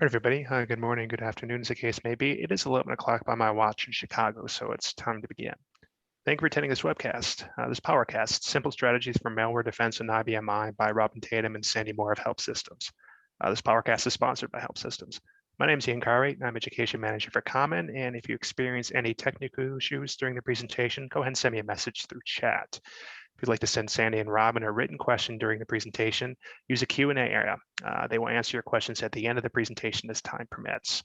All right, everybody. Good morning, good afternoon, as the case may be. It is 11 o'clock by my watch in Chicago, so it's time to begin. Thank you for attending this webcast, this PowerCast, Simple Strategies for Malware Defense and IBM by Robin Tatum and Sandi Moore of Helpsystems. This PowerCast is sponsored by Helpsystems. My name is Ian Carey, and I'm Education Manager for Common, and if you experience any technical issues during the presentation, go ahead and send me a message through chat. If you'd like to send Sandi and Robin a written question during the presentation, use the Q&A area. They will answer your questions at the end of the presentation as time permits.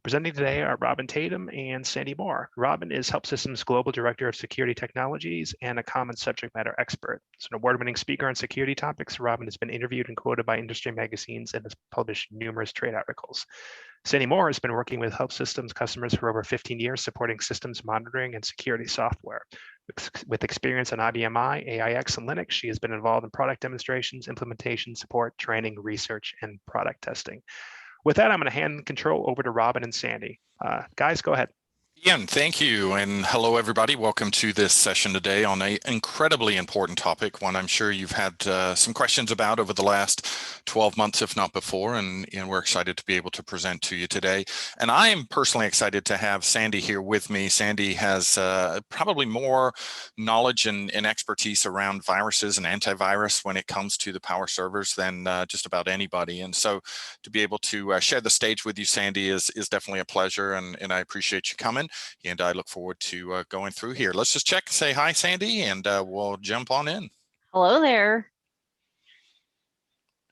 Presenting today are Robin Tatum and Sandi Moore. Robin is Helpsystems Global Director of Security Technologies and a common subject matter expert. As an award-winning speaker on security topics, Robin has been interviewed and quoted by industry magazines and has published numerous trade articles. Sandi Moore has been working with Helpsystems customers for over 15 years, supporting systems monitoring and security software. With experience on IBM AIX, and Linux, she has been involved in product demonstrations, implementation, support, training, research, and product testing. With that, I'm going to hand control over to Robin and Sandi. Guys, go ahead. Ian, thank you. And hello, everybody. Welcome to this session today on an incredibly important topic, one I'm sure you've had some questions about over the last 12 months, if not before, and we're excited to be able to present to you today. And I am personally excited to have Sandi here with me. Sandi has probably more knowledge and expertise around viruses and antivirus when it comes to the power servers than just about anybody. And so to be able to share the stage with you, Sandi, is definitely a pleasure, and I appreciate you coming. And I look forward to going through here. Let's just check, say hi, Sandi, and we'll jump on in. Hello there.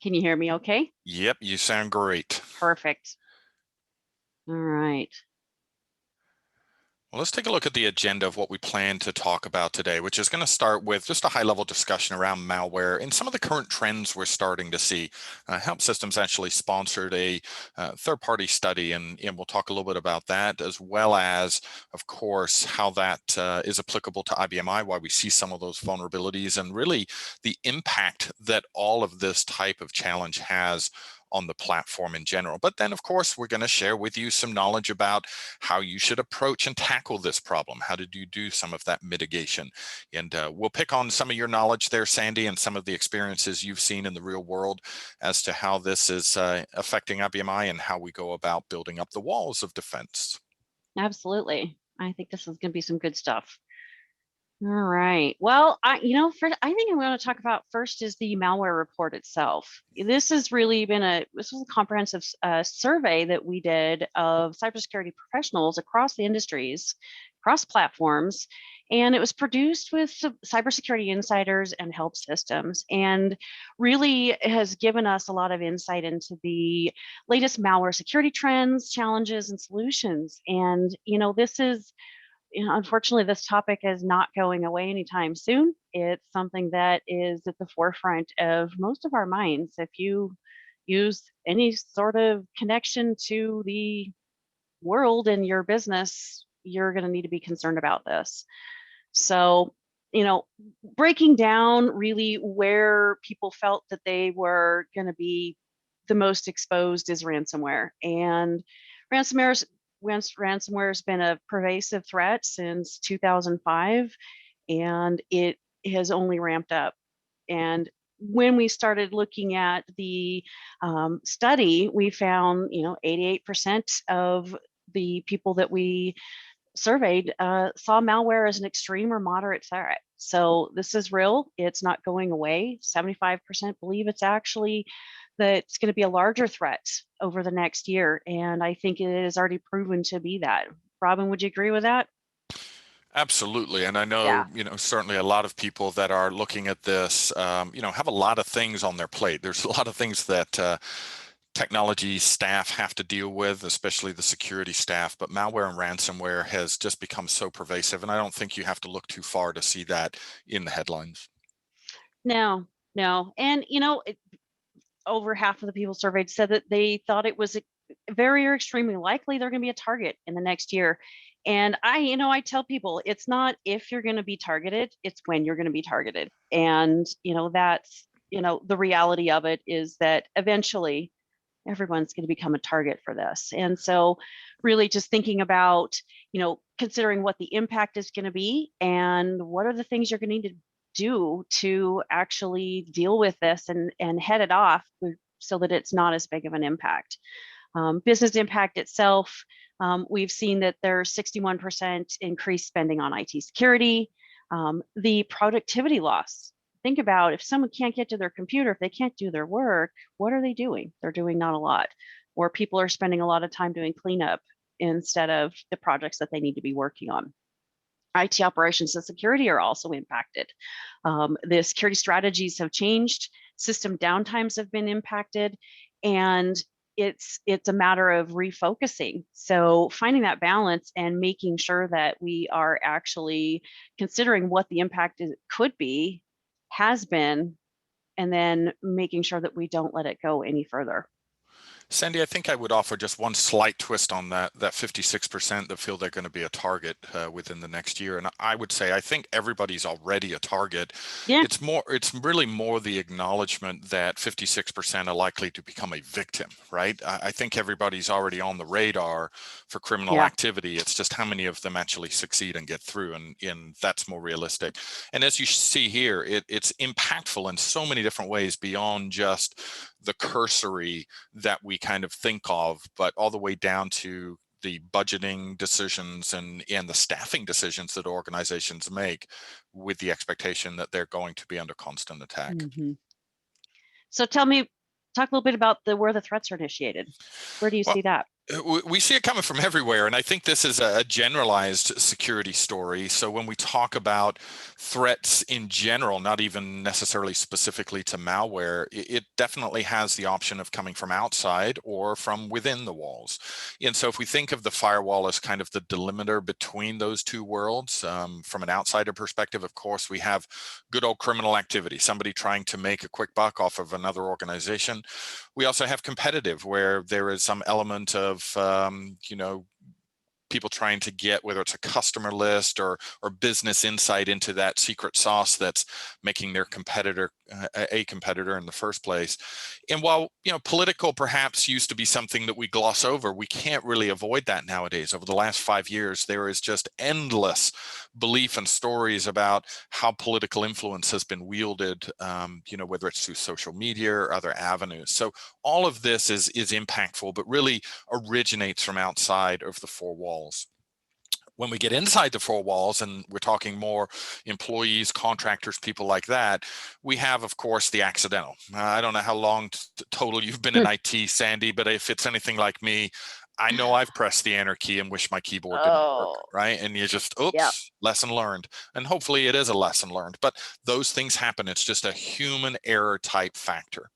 Can you hear me okay? Yep, you sound great. Perfect. All right. Well, let's take a look at the agenda of what we plan to talk about today, which is going to start with just a high-level discussion around malware and some of the current trends we're starting to see. Helpsystems actually sponsored a third-party study, and we'll talk a little bit about that, as well as, of course, how that is applicable to IBM, why we see some of those vulnerabilities, and really the impact that all of this type of challenge has on the platform in general. But then, of course, we're going to share with you some knowledge about how you should approach and tackle this problem. How did you do some of that mitigation? And we'll pick on some of your knowledge there, Sandi, and some of the experiences you've seen in the real world as to how this is affecting IBM and how we go about building up the walls of defense. Absolutely. I think this is going to be some good stuff. All right. Well, I think I'm going to talk about first is the malware report itself. This has really been this was a comprehensive survey that we did of cybersecurity professionals across the industries, across platforms, and it was produced with cybersecurity insiders and Helpsystems, and really has given us a lot of insight into the latest malware security trends, challenges, and solutions. And this is, unfortunately, this topic is not going away anytime soon. It's something that is at the forefront of most of our minds. If you use any sort of connection to the world in your business, you're going to need to be concerned about this. So, breaking down really where people felt that they were going to be the most exposed is ransomware. And ransomware has been a pervasive threat since 2005, and it has only ramped up. And when we started looking at the study, we found 88% of the people that we surveyed saw malware as an extreme or moderate threat. So this is real. It's not going away. 75% believe it's actually that it's going to be a larger threat over the next year. And I think it is already proven to be that. Robin, would you agree with that? Absolutely. And I know, certainly a lot of people that are looking at this, have a lot of things on their plate. There's a lot of things that technology staff have to deal with, especially the security staff, but malware and ransomware has just become so pervasive. And I don't think you have to look too far to see that in the headlines. No. And, over half of the people surveyed said that they thought it was very or extremely likely they're going to be a target in the next year. And I tell people it's not if you're going to be targeted, it's when you're going to be targeted. And, that's, the reality of it is that eventually everyone's going to become a target for this. And so really just thinking about, considering what the impact is going to be and what are the things you're going to need to do to actually deal with this and head it off so that it's not as big of an impact. Business impact itself, we've seen that there's 61% increased spending on IT security. The productivity loss. Think about if someone can't get to their computer, if they can't do their work, what are they doing? They're doing not a lot. Or people are spending a lot of time doing cleanup instead of the projects that they need to be working on. IT operations and security are also impacted. The security strategies have changed, system downtimes have been impacted, and it's a matter of refocusing. So finding that balance and making sure that we are actually considering what the impact could be, has been, and then making sure that we don't let it go any further. Sandi, I think I would offer just one slight twist on that 56% that feel they're going to be a target within the next year. And I would say, I think everybody's already a target. Yeah. It's really more the acknowledgement that 56% are likely to become a victim, right? I think everybody's already on the radar for criminal activity. It's just how many of them actually succeed and get through, and that's more realistic. And as you see here, it's impactful in so many different ways beyond just the cursory that we kind of think of, but all the way down to the budgeting decisions and the staffing decisions that organizations make with the expectation that they're going to be under constant attack. So talk a little bit about where the threats are initiated. Where do you see that? We see it coming from everywhere, and I think this is a generalized security story. So when we talk about threats in general, not even necessarily specifically to malware, it definitely has the option of coming from outside or from within the walls. And so if we think of the firewall as kind of the delimiter between those two worlds, from an outsider perspective, of course, we have good old criminal activity, somebody trying to make a quick buck off of another organization. We also have competitive, where there is some element of people trying to get, whether it's a customer list or business insight into that secret sauce that's making their competitor a competitor in the first place. And while political perhaps used to be something that we gloss over, we can't really avoid that nowadays. Over the last 5 years, there is just endless belief and stories about how political influence has been wielded, whether it's through social media or other avenues. So all of this is impactful, but really originates from outside of the four walls. When we get inside the four walls, and we're talking more employees, contractors, people like that, we have, of course, the accidental. I don't know how long total you've been in IT, Sandi, but if it's anything like me, I know I've pressed the enter key and wish my keyboard didn't work, right? And you just, oops, lesson learned. And hopefully it is a lesson learned, but those things happen. It's just a human error type factor.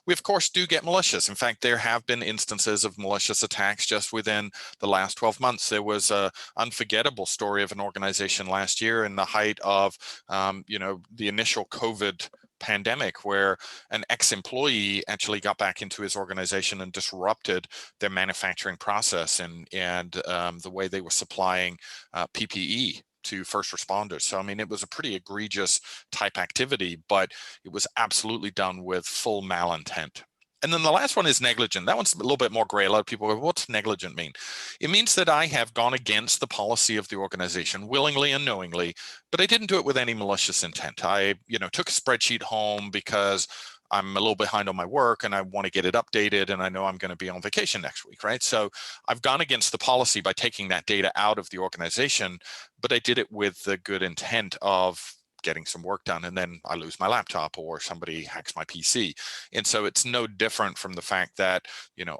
We, of course, do get malicious. In fact, there have been instances of malicious attacks just within the last 12 months. There was an unforgettable story of an organization last year in the height of, the initial COVID pandemic, where an ex-employee actually got back into his organization and disrupted their manufacturing process and the way they were supplying PPE to first responders. So, I mean, it was a pretty egregious type activity, but it was absolutely done with full malintent. And then the last one is negligent. That one's a little bit more gray. A lot of people go, what's negligent mean? It means that I have gone against the policy of the organization willingly and knowingly, but I didn't do it with any malicious intent. I, took a spreadsheet home because I'm a little behind on my work and I want to get it updated, and I know I'm going to be on vacation next week, right? So I've gone against the policy by taking that data out of the organization, but I did it with the good intent of getting some work done, and then I lose my laptop or somebody hacks my PC. And so it's no different from the fact that,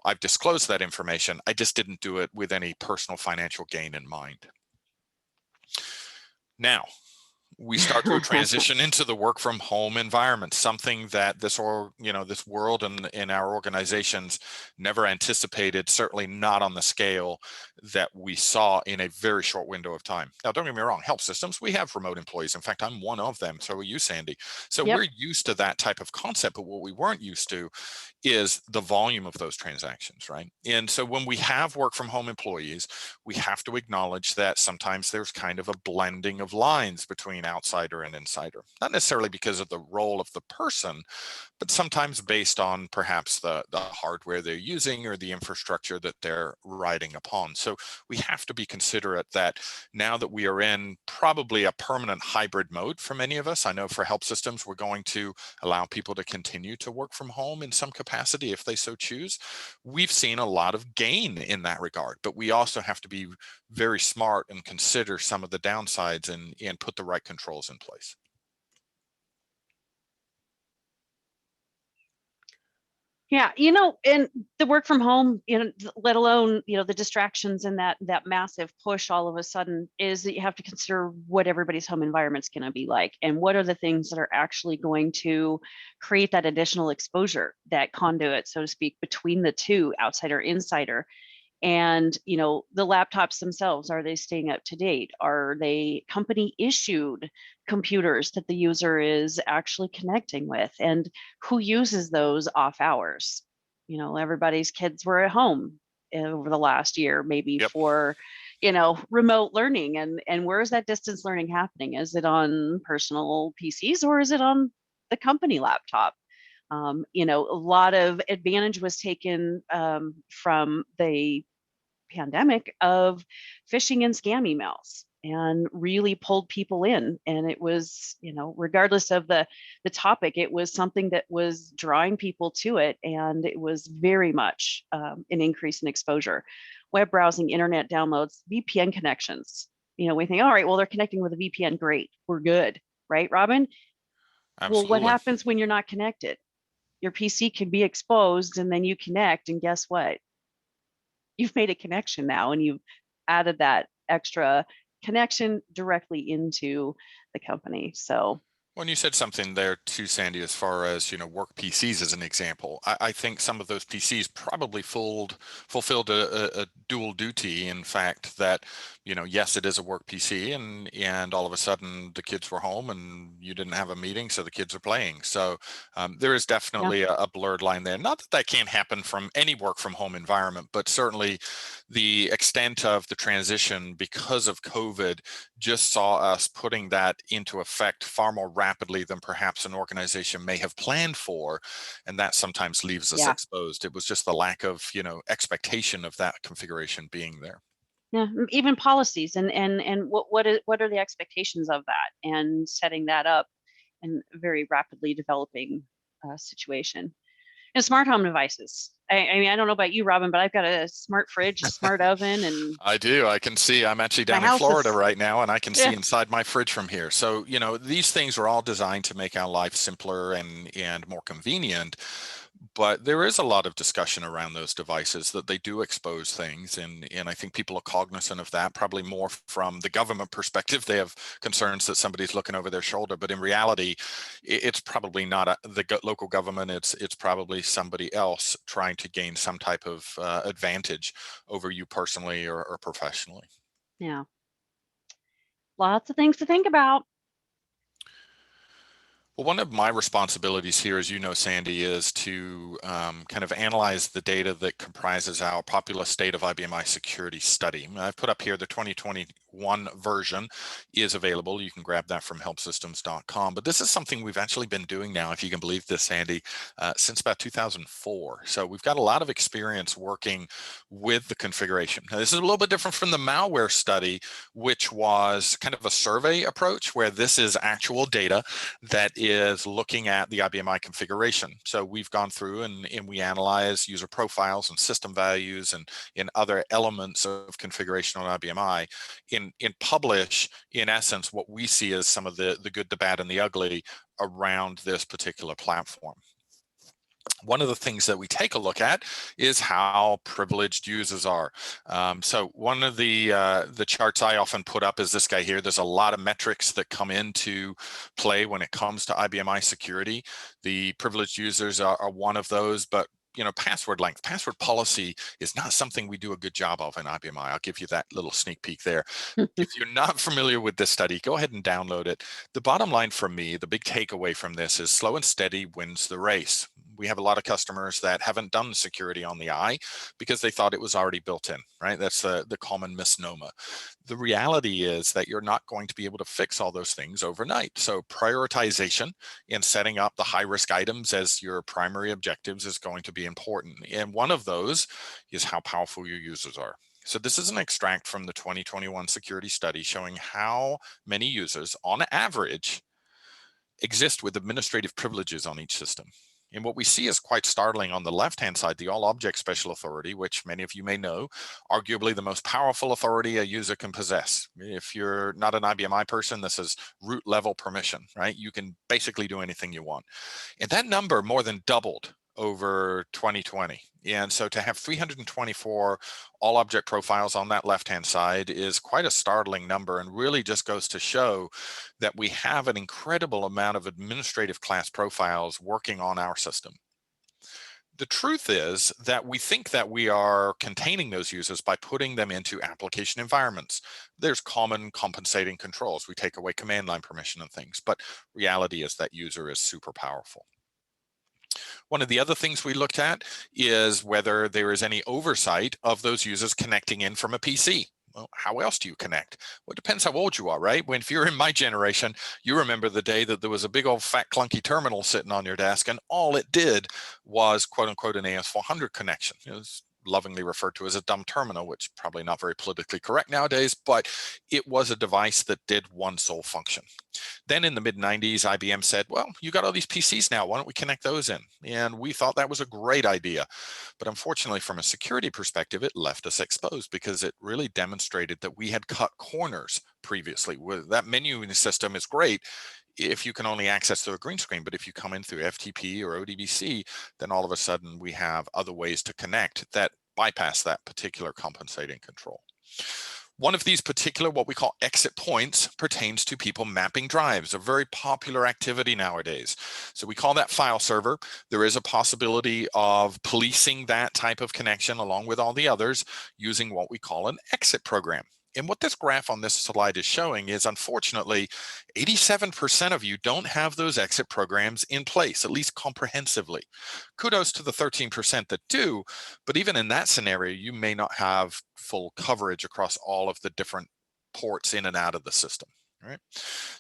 I've disclosed that information. I just didn't do it with any personal financial gain in mind. Now, we start to transition into the work from home environment, something that this world and our organizations never anticipated, certainly not on the scale that we saw in a very short window of time. Now, don't get me wrong, Helpsystems, we have remote employees. In fact, I'm one of them. So are you, Sandi. So we're used to that type of concept, but what we weren't used to is the volume of those transactions, right? And so when we have work from home employees, we have to acknowledge that sometimes there's kind of a blending of lines between outsider and insider, not necessarily because of the role of the person, but sometimes based on perhaps the hardware they're using or the infrastructure that they're riding upon. So we have to be considerate that now that we are in probably a permanent hybrid mode for many of us. I know for Helpsystems, we're going to allow people to continue to work from home in some capacity if they so choose. We've seen a lot of gain in that regard, but we also have to be very smart and consider some of the downsides and put the right controls in place. Yeah, and the work from home, let alone, the distractions and that massive push all of a sudden, is that you have to consider what everybody's home environment's going to be like, and what are the things that are actually going to create that additional exposure, that conduit, so to speak, between the two, outsider, insider. And, the laptops themselves, are they staying up to date? Are they company issued computers that the user is actually connecting with? And who uses those off hours? Everybody's kids were at home over the last year, maybe Yep. for, remote learning. And where is that distance learning happening? Is it on personal PCs, or is it on the company laptop? A lot of advantage was taken from the pandemic of phishing and scam emails, and really pulled people in. And it was, regardless of the topic, it was something that was drawing people to it. And it was very much an increase in exposure. Web browsing, internet downloads, VPN connections. We think, all right, well, they're connecting with a VPN. Great. We're good. Right, Robin? Absolutely. Well, what happens when you're not connected? Your PC can be exposed, and then you connect, and guess what? You've made a connection now, and you've added that extra connection directly into the company. So When you said something there too, Sandy, as far as, work PCs as an example, I think some of those PCs probably fulfilled a dual duty. In fact, that, yes, it is a work PC, and all of a sudden the kids were home and you didn't have a meeting, so the kids are playing. So there is definitely a blurred line there. Not that that can't happen from any work from home environment, but certainly the extent of the transition because of COVID just saw us putting that into effect far more rapidly than perhaps an organization may have planned for, and that sometimes leaves us exposed. It was just the lack of expectation of that configuration being there. Yeah, even policies, and what are the expectations of that, and setting that up in a very rapidly developing situation. And smart home devices. I mean, I don't know about you, Robin, but I've got a smart fridge, a smart oven, and I do. I can see. I'm actually down in Florida right now, and I can see inside my fridge from here. So, these things are all designed to make our life simpler and more convenient. But there is a lot of discussion around those devices, that they do expose things. And I think people are cognizant of that, probably more from the government perspective. They have concerns that somebody's looking over their shoulder. But in reality, it's probably not the local government. It's probably somebody else trying to gain some type of advantage over you personally or professionally. Yeah. Lots of things to think about. Well, one of my responsibilities here, as you know, Sandy, is to kind of analyze the data that comprises our Populous State of IBM Security study. I've put up here the 2021 version is available. You can grab that from helpsystems.com. But this is something we've actually been doing now, if you can believe this, Sandy, since about 2004. So we've got a lot of experience working with the configuration. Now, this is a little bit different from the malware study, which was kind of a survey approach, where this is actual data that is looking at the IBM configuration. So we've gone through and we analyze user profiles and system values and in other elements of configuration on IBM in publish, in essence, what we see as some of the good, the bad, and the ugly around this particular platform. One of the things that we take a look at is how privileged users are. So one of the charts I often put up is this guy here. There's a lot of metrics that come into play when it comes to IBM security. The privileged users are one of those, but password length, password policy is not something we do a good job of in IBM. I'll give you that little sneak peek there. If you're not familiar with this study, go ahead and download it. The bottom line for me, the big takeaway from this is slow and steady wins the race. We have a lot of customers that haven't done security on the I because they thought it was already built in, right? That's the common misnomer. The reality is that you're not going to be able to fix all those things overnight. So prioritization in setting up the high-risk items as your primary objectives is going to be important. And one of those is how powerful your users are. So this is an extract from the 2021 security study showing how many users, on average, exist with administrative privileges on each system. And what we see is quite startling. On the left-hand side, the All Object Special Authority, which many of you may know, arguably the most powerful authority a user can possess. If you're not an IBMI person, this is root level permission, right? You can basically do anything you want. And that number more than doubled over 2020. And so to have 324 all object profiles on that left-hand side is quite a startling number, and really just goes to show that we have an incredible amount of administrative class profiles working on our system. The truth is that we think that we are containing those users by putting them into application environments. There's common compensating controls. We take away command line permission and things, but reality is that user is super powerful. One of the other things we looked at is whether there is any oversight of those users connecting in from a PC. Well, how else do you connect? Well, it depends how old you are, right? If you're in my generation, you remember the day that there was a big old fat clunky terminal sitting on your desk, and all it did was quote unquote an AS400 connection. It was lovingly referred to as a dumb terminal, which probably not very politically correct nowadays, but it was a device that did one sole function. Then in the mid-90s, IBM said, well, you got all these PCs now, why don't we connect those in? And we thought that was a great idea. But unfortunately, from a security perspective, it left us exposed because it really demonstrated that we had cut corners previously. That menu system is great if you can only access through a green screen, but if you come in through FTP or ODBC, then all of a sudden we have other ways to connect that bypass that particular compensating control. One of these particular, what we call exit points, pertains to people mapping drives, a very popular activity nowadays. So we call that file server. There is a possibility of policing that type of connection along with all the others using what we call an exit program. And what this graph on this slide is showing is, unfortunately, 87% of you don't have those exit programs in place, at least comprehensively. Kudos to the 13% that do, but even in that scenario, you may not have full coverage across all of the different ports in and out of the system. Right.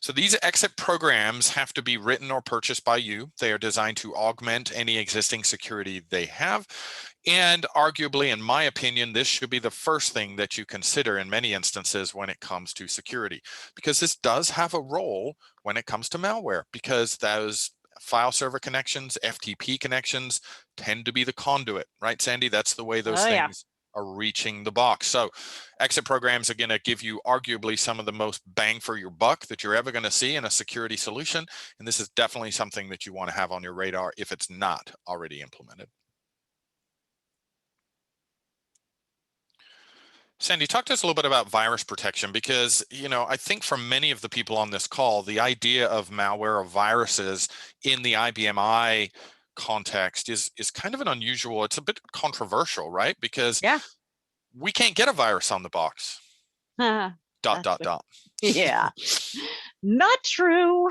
So these exit programs have to be written or purchased by you. They are designed to augment any existing security they have. And arguably, in my opinion, this should be the first thing that you consider in many instances when it comes to security, because this does have a role when it comes to malware, because those file server connections, FTP connections tend to be the conduit, right, Sandy? That's the way those things are reaching the box. So exit programs are going to give you arguably some of the most bang for your buck that you're ever going to see in a security solution. And this is definitely something that you want to have on your radar if it's not already implemented. Sandy, talk to us a little bit about virus protection, because, I think for many of the people on this call, the idea of malware or viruses in the IBMI context is kind of an unusual, it's a bit controversial, right? Because we can't get a virus on the box. Dot. Yeah, not true.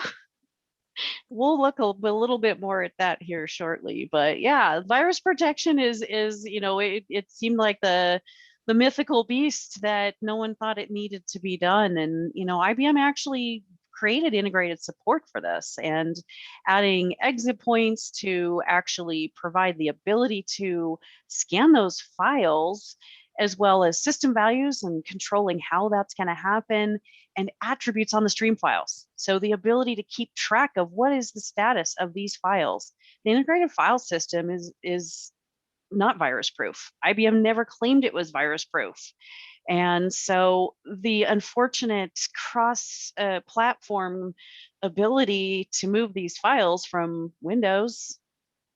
We'll look a little bit more at that here shortly, but yeah, virus protection is it seemed like the mythical beast that no one thought it needed to be done. And, IBM actually created integrated support for this, and adding exit points to actually provide the ability to scan those files, as well as system values and controlling how that's going to happen, and attributes on the stream files. So the ability to keep track of what is the status of these files. The integrated file system is not virus proof. IBM never claimed it was virus proof. And so the unfortunate cross platform ability to move these files from Windows,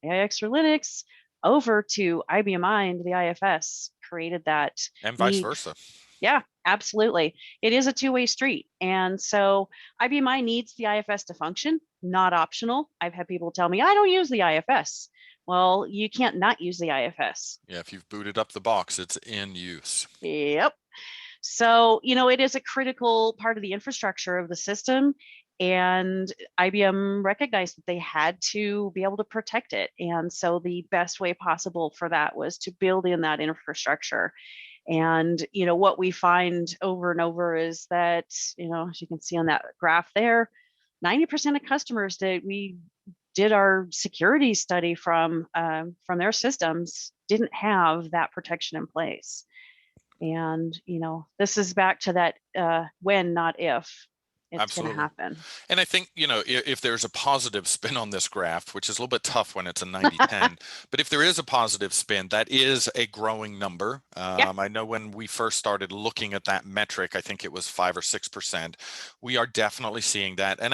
AIX, or Linux over to IBMI into the IFS created that. And vice versa. Yeah, absolutely. It is a two-way street. And so IBMI needs the IFS to function, not optional. I've had people tell me, I don't use the IFS. Well, you can't not use the IFS. Yeah, if you've booted up the box, it's in use. Yep. So, it is a critical part of the infrastructure of the system. and IBM recognized that they had to be able to protect it. And so the best way possible for that was to build in that infrastructure. And, what we find over and over is that, as you can see on that graph there, 90% of customers that we did our security study from their systems didn't have that protection in place. And, this is back to that when, not if. It's going to happen. And I think, if there's a positive spin on this graph, which is a little bit tough when it's a 90-10, but if there is a positive spin, that is a growing number. I know when we first started looking at that metric, I think it was 5 or 6%. We are definitely seeing that. And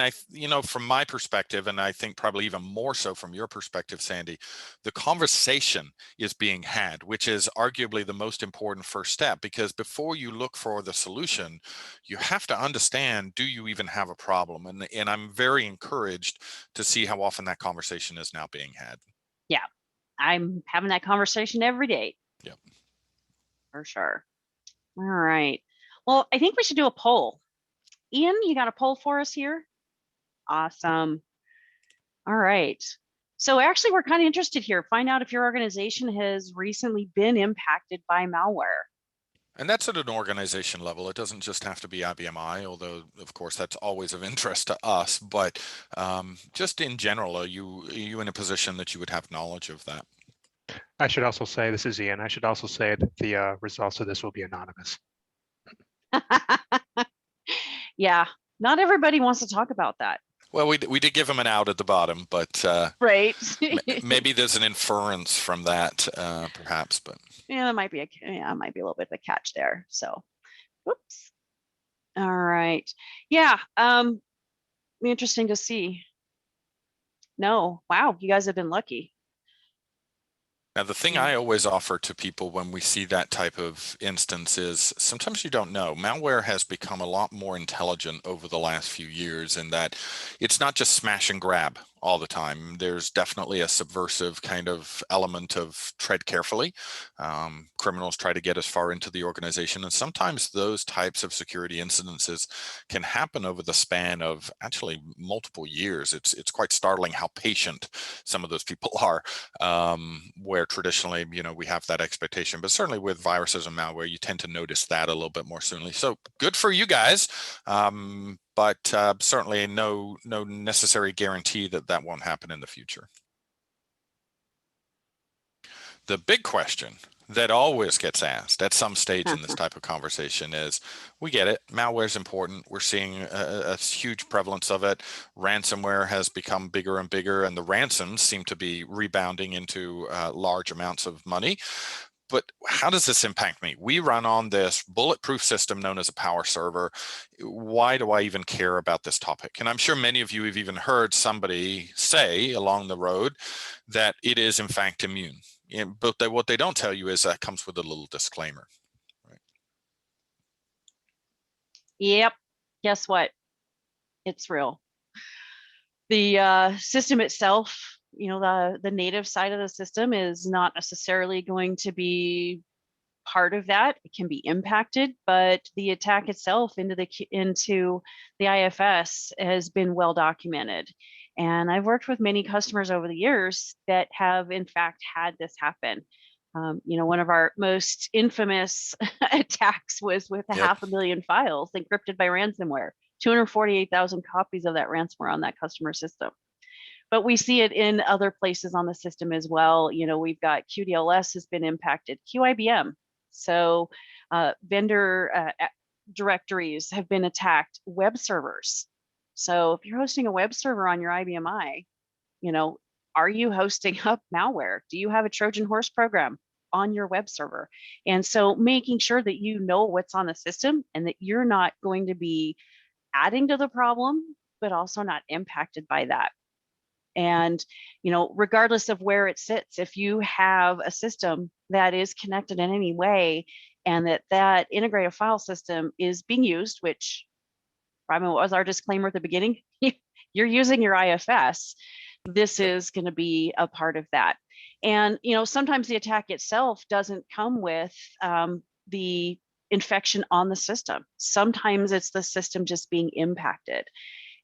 from my perspective, and I think probably even more so from your perspective, Sandy, the conversation is being had, which is arguably the most important first step, because before you look for the solution, you have to understand, do you even have a problem? And I'm very encouraged to see how often that conversation is now being had. Yeah, I'm having that conversation every day. Yep. For sure. All right. Well, I think we should do a poll. Ian, you got a poll for us here? Awesome. All right. So actually, we're kind of interested here. Find out if your organization has recently been impacted by malware. And that's at an organization level. It doesn't just have to be IBMI, although, of course, that's always of interest to us. But just in general, are you in a position that you would have knowledge of that? I should also say, this is Ian, I should also say that the results of this will be anonymous. Yeah, not everybody wants to talk about that. Well, we did give him an out at the bottom, but right. Maybe there's an inference from that, perhaps. But yeah, it might be a little bit of a catch there. So, whoops. All right. Yeah. Be interesting to see. No. Wow. You guys have been lucky. Now, the thing I always offer to people when we see that type of instance is sometimes you don't know. Malware has become a lot more intelligent over the last few years in that it's not just smash and grab all the time. There's definitely a subversive kind of element of tread carefully. Criminals try to get as far into the organization, and sometimes those types of security incidences can happen over the span of actually multiple years. It's quite startling how patient some of those people are, where traditionally, we have that expectation, but certainly with viruses and malware, you tend to notice that a little bit more soonly. So good for you guys. But certainly no necessary guarantee that won't happen in the future. The big question that always gets asked at some stage in this type of conversation is, we get it, malware is important. We're seeing a huge prevalence of it. Ransomware has become bigger and bigger, and the ransoms seem to be rebounding into large amounts of money. But how does this impact me? We run on this bulletproof system known as a power server. Why do I even care about this topic? And I'm sure many of you have even heard somebody say along the road that it is in fact immune. But what they don't tell you is that comes with a little disclaimer. Right? Yep. Guess what? It's real. The system itself, the native side of the system is not necessarily going to be part of that. It can be impacted, but the attack itself into the IFS has been well documented. And I've worked with many customers over the years that have in fact had this happen. One of our most infamous attacks was with 500,000 files encrypted by ransomware, 248,000 copies of that ransomware on that customer system. But we see it in other places on the system as well. We've got QDLS has been impacted, QIBM. So vendor directories have been attacked, web servers. So if you're hosting a web server on your IBMI, are you hosting up malware? Do you have a Trojan horse program on your web server? And so making sure that you know what's on the system and that you're not going to be adding to the problem, but also not impacted by that. And, regardless of where it sits, if you have a system that is connected in any way and that integrated file system is being used, which, what was our disclaimer at the beginning? You're using your IFS. This is going to be a part of that. And, sometimes the attack itself doesn't come with the infection on the system. Sometimes it's the system just being impacted.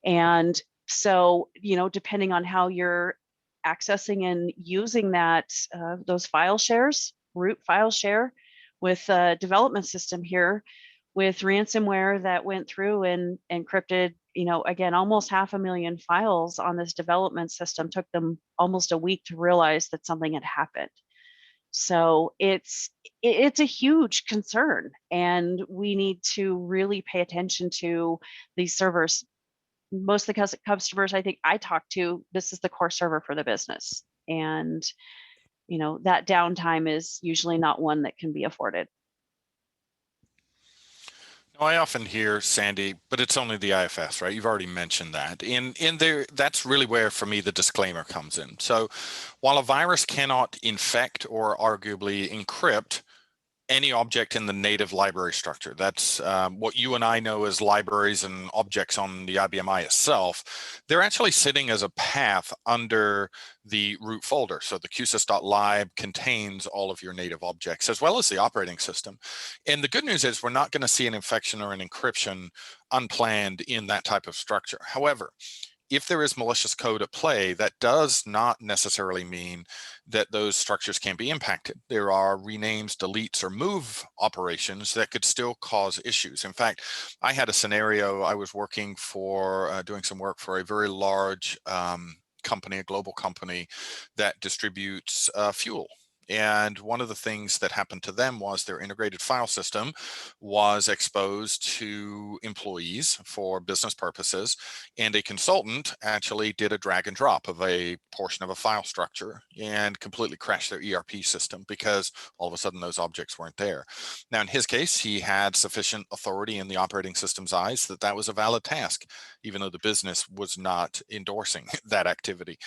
And so, depending on how you're accessing and using that, those file shares, root file share with a development system here, with ransomware that went through and encrypted, again, almost 500,000 files on this development system, took them almost a week to realize that something had happened. So it's a huge concern, and we need to really pay attention to these servers. Most of the customers I think I talk to, this is the core server for the business. And, that downtime is usually not one that can be afforded. I often hear, Sandy, but it's only the IFS, right? You've already mentioned that. In there, that's really where, for me, the disclaimer comes in. So while a virus cannot infect or arguably encrypt any object in the native library structure, that's what you and I know as libraries and objects on the IBM itself, they're actually sitting as a path under the root folder. So the qsys.lib contains all of your native objects as well as the operating system. And the good news is we're not going to see an infection or an encryption unplanned in that type of structure. However, if there is malicious code at play, that does not necessarily mean that those structures can be impacted. There are renames, deletes, or move operations that could still cause issues. In fact, I had a scenario. I was working for, doing some work for a very large company, a global company that distributes fuel. And one of the things that happened to them was their integrated file system was exposed to employees for business purposes, and a consultant actually did a drag and drop of a portion of a file structure and completely crashed their ERP system because all of a sudden those objects weren't there. Now, in his case, he had sufficient authority in the operating system's eyes that that was a valid task, even though the business was not endorsing that activity.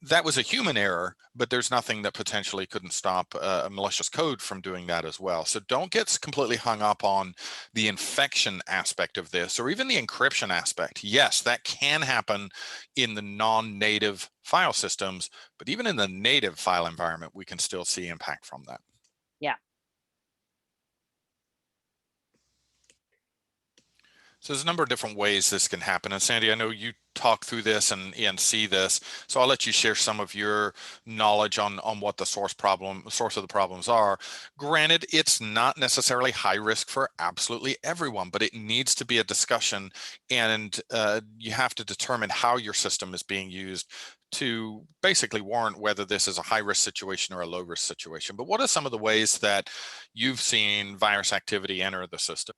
That was a human error, but there's nothing that potentially couldn't stop a malicious code from doing that as well. So don't get completely hung up on the infection aspect of this, or even the encryption aspect. Yes, that can happen in the non-native file systems, but even in the native file environment, we can still see impact from that. Yeah. So there's a number of different ways this can happen. And Sandy, I know you talk through this and see this, so I'll let you share some of your knowledge on what the source of the problems are. Granted, it's not necessarily high risk for absolutely everyone, but it needs to be a discussion, and you have to determine how your system is being used to basically warrant whether this is a high risk situation or a low risk situation. But what are some of the ways that you've seen virus activity enter the system?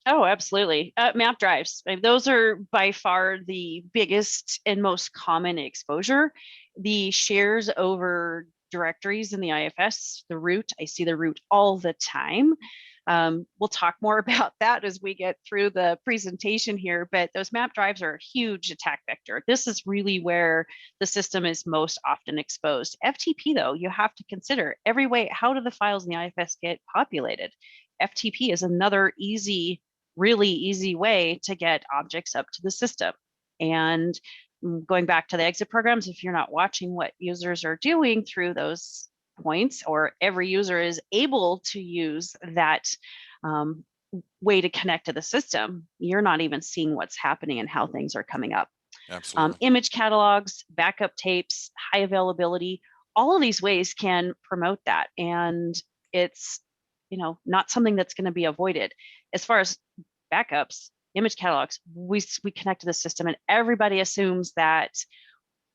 Oh, absolutely. Map drives. Those are by far the biggest and most common exposure. The shares over directories in the IFS, the root, I see the root all the time. We'll talk more about that as we get through the presentation here, but those map drives are a huge attack vector. This is really where the system is most often exposed. FTP, though, you have to consider every way, how do the files in the IFS get populated? FTP is another really easy way to get objects up to the system. And going back to the exit programs, if you're not watching what users are doing through those points, or every user is able to use that way to connect to the system, you're not even seeing what's happening and how things are coming up. Absolutely. Image catalogs, backup tapes, high availability, all of these ways can promote that. And it's not something that's going to be avoided. As far as backups, image catalogs, we connect to the system, and everybody assumes that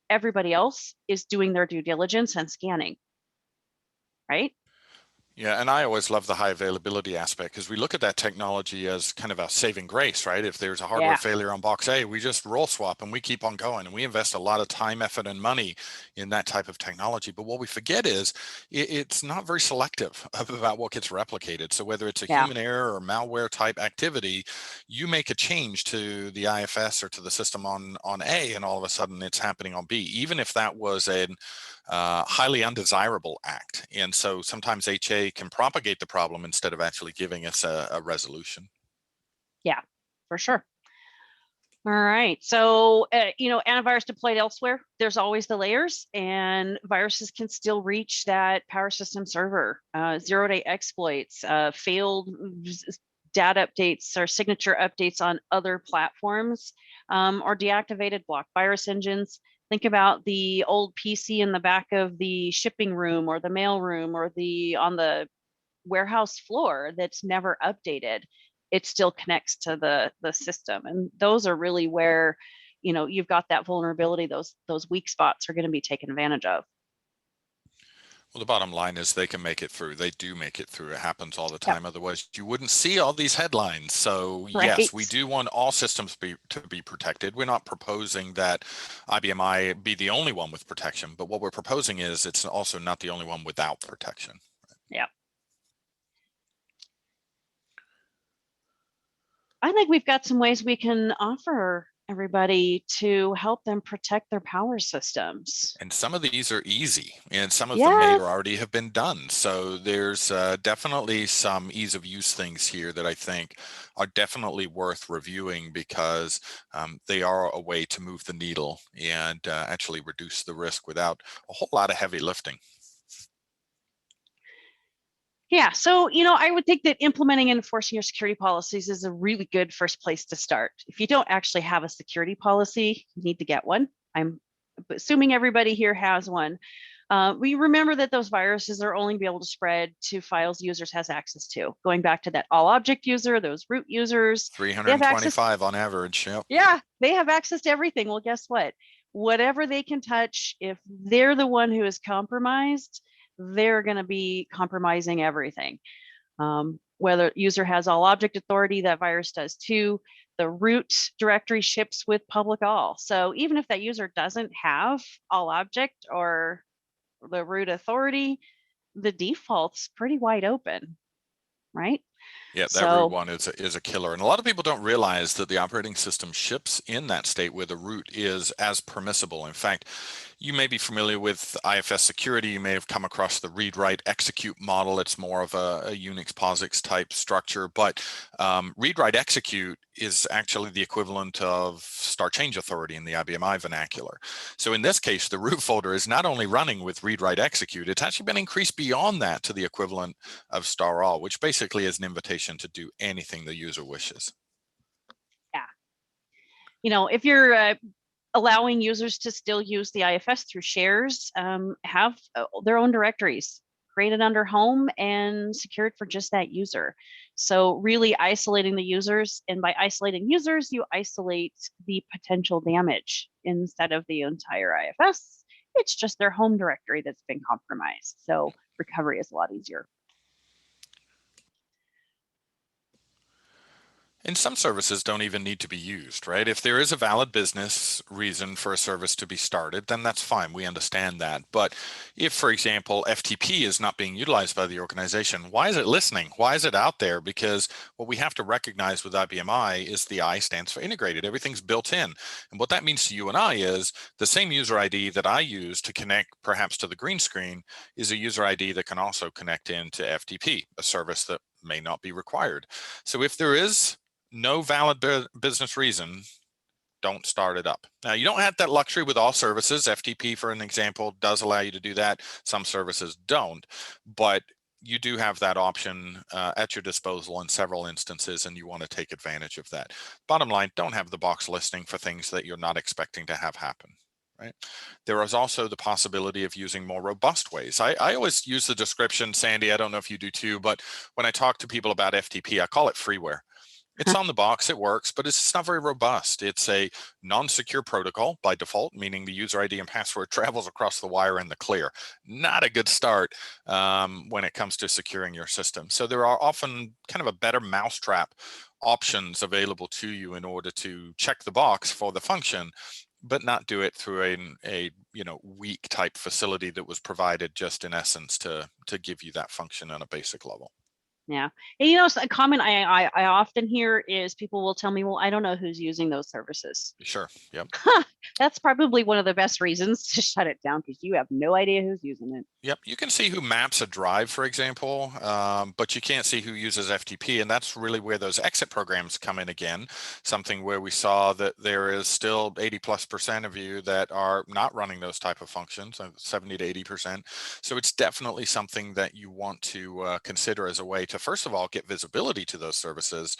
everybody else is doing their due diligence and scanning, right? Yeah, and I always love the high availability aspect, because we look at that technology as kind of a saving grace, right? If there's a hardware failure on box A, we just roll swap and we keep on going, and we invest a lot of time, effort, and money in that type of technology. But what we forget is it's not very selective about what gets replicated. So whether it's a human error or malware type activity, you make a change to the IFS or to the system on A, and all of a sudden it's happening on B, even if that was an highly undesirable act. And so sometimes HA can propagate the problem instead of actually giving us a resolution. Yeah, for sure. All right. So, antivirus deployed elsewhere, there's always the layers, and viruses can still reach that power system server. Zero-day exploits, failed data updates or signature updates on other platforms, or deactivated block virus engines. Think about the old PC in the back of the shipping room or the mail room or on the warehouse floor that's never updated. It still connects to the system. And those are really where, you've got that vulnerability, those weak spots are going to be taken advantage of. Well, the bottom line is they can make it through. They do make it through. It happens all the Yep. time. Otherwise, you wouldn't see all these headlines. So yes, we Right. do want all systems to be protected. We're not proposing that IBMI be the only one with protection, but what we're proposing is it's also not the only one without protection. Yeah. I think we've got some ways we can offer everybody to help them protect their power systems. And some of these are easy, and some of them Yes. may already have been done. So there's definitely some ease of use things here that I think are definitely worth reviewing, because they are a way to move the needle and actually reduce the risk without a whole lot of heavy lifting. Yeah, so, I would think that implementing and enforcing your security policies is a really good first place to start. If you don't actually have a security policy, you need to get one. I'm assuming everybody here has one. We remember that those viruses are only be able to spread to files users has access to. Going back to that all object user, those root users. 325 on average. Yep. Yeah, they have access to everything. Well, guess what? Whatever they can touch, if they're the one who is compromised, they're going to be compromising everything. Whether user has all object authority, that virus does too. The root directory ships with public all. So even if that user doesn't have all object or the root authority, the default's pretty wide open, right? Yeah, that root one is a killer. And a lot of people don't realize that the operating system ships in that state where the root is as permissible. In fact, you may be familiar with IFS security. You may have come across the read, write, execute model. It's more of a Unix POSIX type structure, but read, write, execute is actually the equivalent of star change authority in the IBMI vernacular. So in this case, the root folder is not only running with read, write, execute, it's actually been increased beyond that to the equivalent of star all, which basically is an invitation to do anything the user wishes. Yeah. If you're allowing users to still use the IFS through shares, have their own directories created under home and secured for just that user. So really isolating the users, and by isolating users, you isolate the potential damage instead of the entire IFS. It's just their home directory that's been compromised. So recovery is a lot easier. And some services don't even need to be used, right? If there is a valid business reason for a service to be started, then that's fine. We understand that. But if, for example, FTP is not being utilized by the organization, why is it listening? Why is it out there? Because what we have to recognize with IBMI is the I stands for integrated. Everything's built in. And what that means to you and I is the same user ID that I use to connect perhaps to the green screen is a user ID that can also connect into FTP, a service that may not be required. So if there is no valid business reason, don't start it up. Now, you don't have that luxury with all services. FTP, for an example, does allow you to do that. Some services don't, but you do have that option at your disposal in several instances, and you want to take advantage of that. Bottom line, don't have the box listening for things that you're not expecting to have happen. Right. There is also the possibility of using more robust ways. I always use the description, Sandy, I don't know if you do too, but when I talk to people about FTP, I call it freeware. It's on the box, it works, but it's not very robust. It's a non-secure protocol by default, meaning the user ID and password travels across the wire in the clear. Not a good start when it comes to securing your system. So there are often kind of a better mousetrap options available to you in order to check the box for the function, but not do it through a weak type facility that was provided just in essence to give you that function on a basic level. Yeah. And a comment I often hear is people will tell me, well, I don't know who's using those services. Sure. Yep. That's probably one of the best reasons to shut it down, because you have no idea who's using it. Yep. You can see who maps a drive, for example, but you can't see who uses FTP. And that's really where those exit programs come in again, something where we saw that there is still 80+% of you that are not running those type of functions, 70 to 80%. So it's definitely something that you want to consider as a way to first of all, get visibility to those services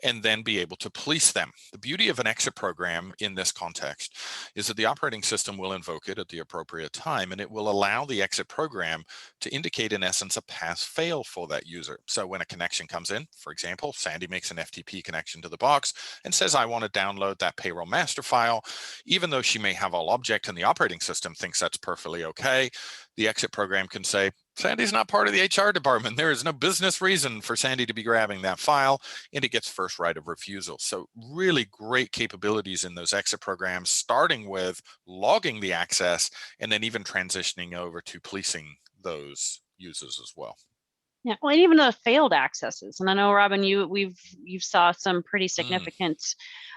and then be able to police them. The beauty of an exit program in this context is that the operating system will invoke it at the appropriate time, and it will allow the exit program to indicate, in essence, a pass-fail for that user. So when a connection comes in, for example, Sandy makes an FTP connection to the box and says, I want to download that payroll master file, even though she may have all object and the operating system thinks that's perfectly okay, the exit program can say, Sandy's not part of the HR department. There is no business reason for Sandy to be grabbing that file, and it gets first right of refusal. So really great capabilities in those exit programs, starting with logging the access and then even transitioning over to policing those users as well. Yeah, well, and even the failed accesses. And I know, Robin, you've saw some pretty significant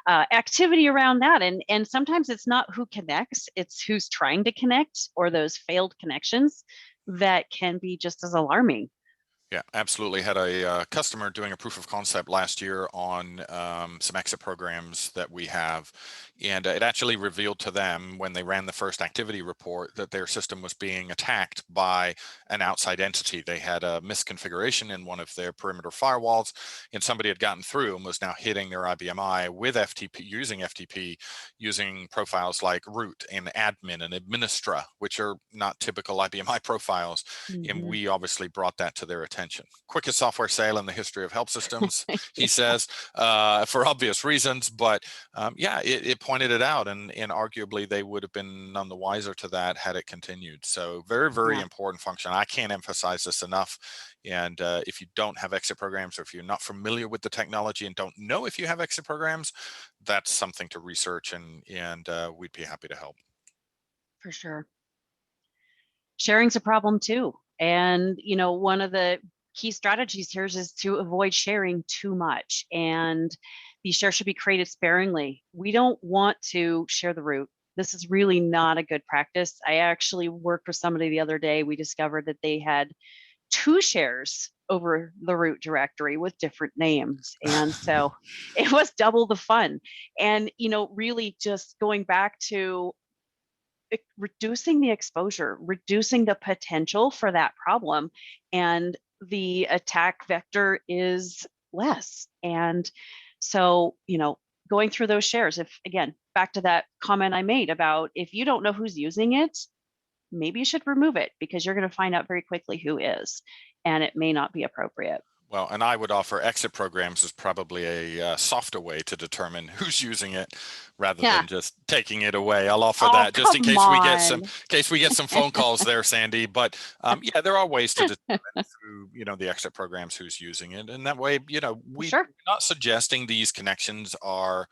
activity around that. And sometimes it's not who connects, it's who's trying to connect, or those failed connections that can be just as alarming. Yeah, absolutely. Had a customer doing a proof of concept last year on some exit programs that we have. And it actually revealed to them when they ran the first activity report that their system was being attacked by an outside entity. They had a misconfiguration in one of their perimeter firewalls, and somebody had gotten through and was now hitting their IBMI with FTP, using profiles like root and admin and administra, which are not typical IBMI profiles. And we obviously brought that to their attention. Quickest software sale in the history of Helpsystems, he says, for obvious reasons. But yeah, it pointed it out, and arguably they would have been none the wiser to that had it continued. So very, very important function. I can't emphasize this enough. And if you don't have exit programs, or if you're not familiar with the technology and don't know if you have exit programs, that's something to research, and we'd be happy to help. For sure. Sharing's a problem too. And, you know, one of the key strategies here is to avoid sharing too much. And these shares should be created sparingly. We don't want to share the root. This is really not a good practice. I actually worked with somebody the other day. We discovered that they had 2 shares over the root directory with different names. And so it was double the fun. And, you know, really just going back to reducing the exposure, reducing the potential for that problem, and the attack vector is less. And so, you know, going through those shares, if again, back to that comment I made about if you don't know who's using it, maybe you should remove it, because you're going to find out very quickly who is, and it may not be appropriate. Well, and I would offer exit programs is probably a softer way to determine who's using it, rather than just taking it away. I'll offer that just in case we get some phone calls there, Sandy. But yeah, there are ways to determine through, you know, the exit programs who's using it, and that way, you know, we're not suggesting these connections are,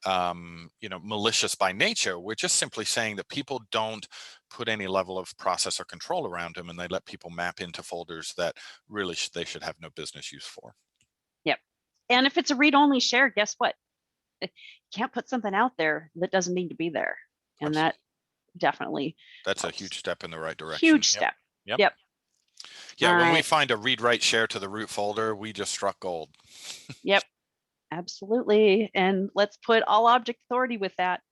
you know, malicious by nature. We're just simply saying that people don't put any level of process or control around them, and they let people map into folders that really they should have no business use for. Yep. And if it's a read-only share, guess what? You can't put something out there that doesn't need to be there. And Absolutely. That definitely that's helps. a huge step in the right direction. Huge step. Yep. Yeah, when we find a read-write share to the root folder, we just struck gold. Yep, absolutely. And let's put all object authority with that.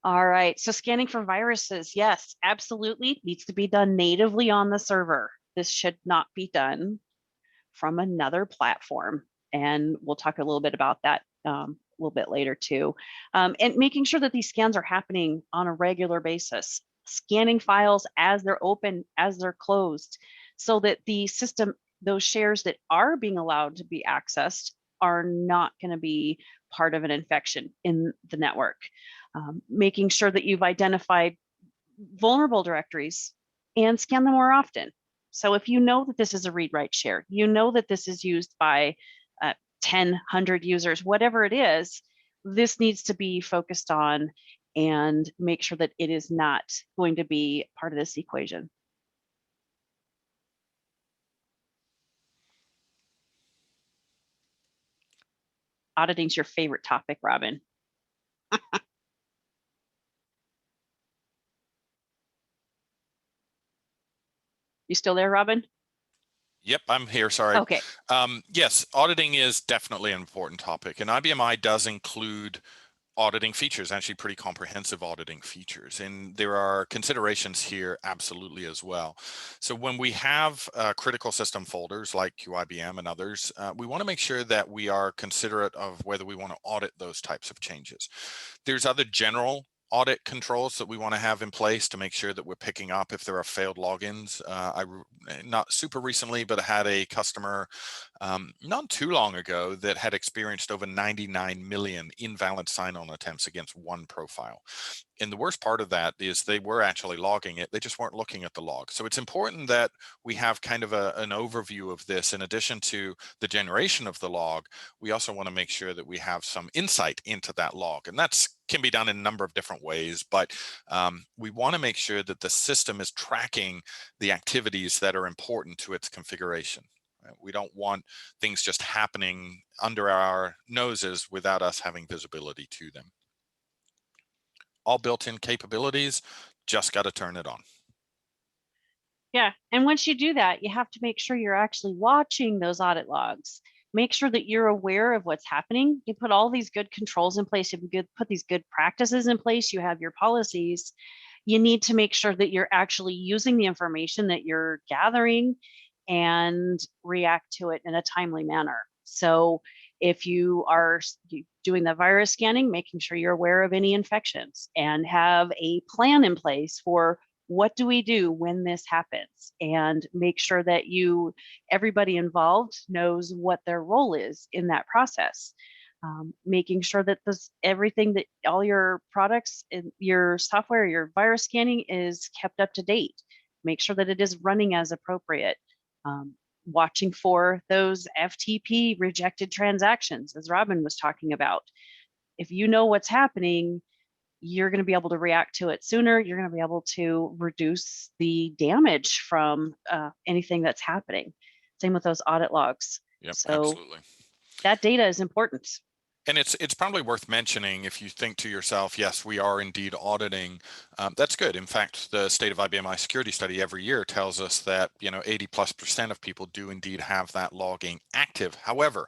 All right, so scanning for viruses, yes, absolutely, needs to be done natively on the server. This should not be done from another platform. And we'll talk a little bit about that a little bit later too. And making sure that these scans are happening on a regular basis, scanning files as they're open, as they're closed, so that the system, those shares that are being allowed to be accessed, are not going to be part of an infection in the network. Making sure that you've identified vulnerable directories and scan them more often. So if you know that this is a read-write share, you know that this is used by 10, 100 users, whatever it is, this needs to be focused on, and make sure that it is not going to be part of this equation. Auditing's your favorite topic, Robin. You still there, Robin? Yep, I'm here. Sorry. Okay. Yes, auditing is definitely an important topic, and IBMI does include auditing features, actually pretty comprehensive auditing features. And there are considerations here absolutely as well. So when we have critical system folders like IBM and others, we want to make sure that we are considerate of whether we want to audit those types of changes. There's other general audit controls that we want to have in place to make sure that we're picking up if there are failed logins. Not super recently, but I had a customer not too long ago that had experienced over 99 million invalid sign-on attempts against one profile. And the worst part of that is they were actually logging it. They just weren't looking at the log. So it's important that we have kind of an overview of this. In addition to the generation of the log, we also want to make sure that we have some insight into that log. And that's can be done in a number of different ways, but we want to make sure that the system is tracking the activities that are important to its configuration. We don't want things just happening under our noses without us having visibility to them. All built-in capabilities, just got to turn it on. Yeah, and once you do that, you have to make sure you're actually watching those audit logs. Make sure that you're aware of what's happening. You put all these good controls in place, you put these good practices in place, you have your policies. You need to make sure that you're actually using the information that you're gathering and react to it in a timely manner. So if you are doing the virus scanning, making sure you're aware of any infections and have a plan in place for what do we do when this happens, and make sure that everybody involved knows what their role is in that process. Making sure that everything that all your products and your software, your virus scanning is kept up to date. Make sure that it is running as appropriate. Watching for those FTP rejected transactions, as Robin was talking about. If you know what's happening, you're going to be able to react to it sooner. You're going to be able to reduce the damage from anything that's happening. Same with those audit logs. Yep, So absolutely. That data is important. And it's probably worth mentioning, if you think to yourself, yes, we are indeed auditing. That's good. In fact, the State of IBM Security study every year tells us that 80+% of people do indeed have that logging active. However,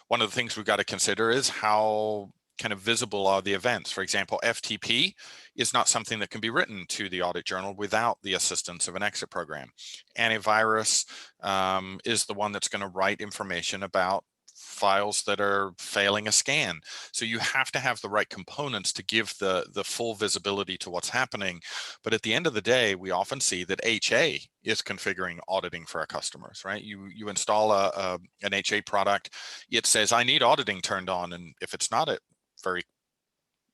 one of the things we've got to consider is how kind of visible are the events. For example, FTP is not something that can be written to the audit journal without the assistance of an exit program. Antivirus is the one that's going to write information about files that are failing a scan. So you have to have the right components to give the full visibility to what's happening. But at the end of the day, we often see that HA is configuring auditing for our customers, right? You install an HA product, it says, I need auditing turned on. And if it's not, it very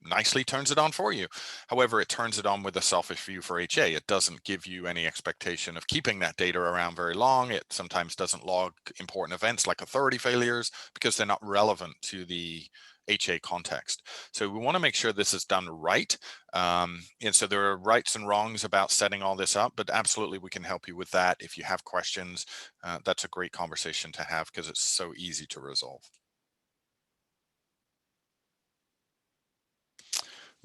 nicely turns it on for you. However, it turns it on with a selfish view for HA. It doesn't give you any expectation of keeping that data around very long. It sometimes doesn't log important events like authority failures because they're not relevant to the HA context. So we want to make sure this is done right. And so there are rights and wrongs about setting all this up, but absolutely we can help you with that. If you have questions, that's a great conversation to have because it's so easy to resolve.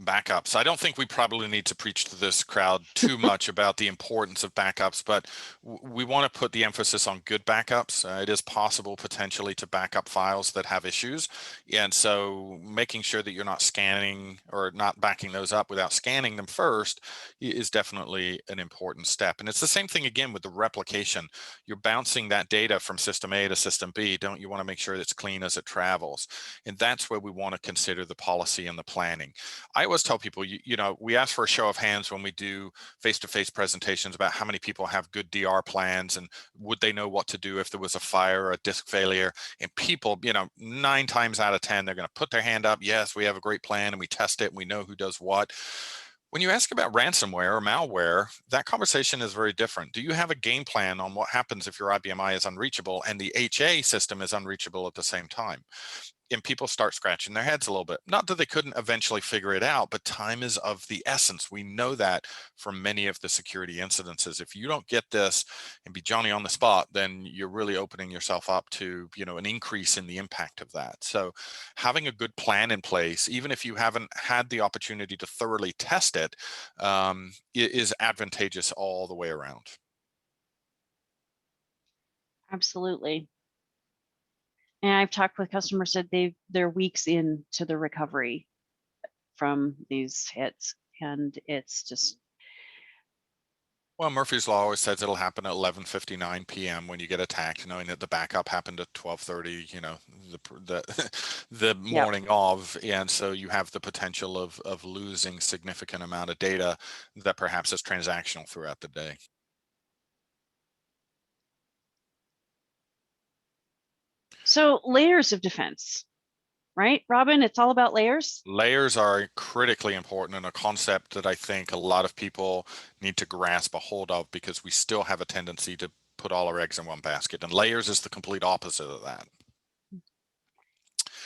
Backups. I don't think we probably need to preach to this crowd too much about the importance of backups, but we want to put the emphasis on good backups. It is possible potentially to back up files that have issues. And so making sure that you're not scanning or not backing those up without scanning them first is definitely an important step. And it's the same thing again with the replication. You're bouncing that data from system A to system B. Don't you want to make sure it's clean as it travels? And that's where we want to consider the policy and the planning. I always tell people, we ask for a show of hands when we do face-to-face presentations about how many people have good DR plans and would they know what to do if there was a fire or a disk failure. And people, 9 times out of 10, they're going to put their hand up. Yes, we have a great plan and we test it and we know who does what. When you ask about ransomware or malware, that conversation is very different. Do you have a game plan on what happens if your IBMI is unreachable and the HA system is unreachable at the same time? And people start scratching their heads a little bit. Not that they couldn't eventually figure it out, but time is of the essence. We know that from many of the security incidences. If you don't get this and be Johnny on the spot, then you're really opening yourself up to, an increase in the impact of that. So having a good plan in place, even if you haven't had the opportunity to thoroughly test it, is advantageous all the way around. Absolutely. And I've talked with customers that they're weeks into the recovery. from these hits. And it's just, Well, Murphy's Law always says it'll happen at 11:59 p.m. when you get attacked, knowing that the backup happened at 12:30, the the yep. morning of, and so you have the potential of losing significant amount of data that perhaps is transactional throughout the day. So layers of defense, right, Robin? It's all about layers. Layers are critically important and a concept that I think a lot of people need to grasp a hold of, because we still have a tendency to put all our eggs in one basket, and layers is the complete opposite of that.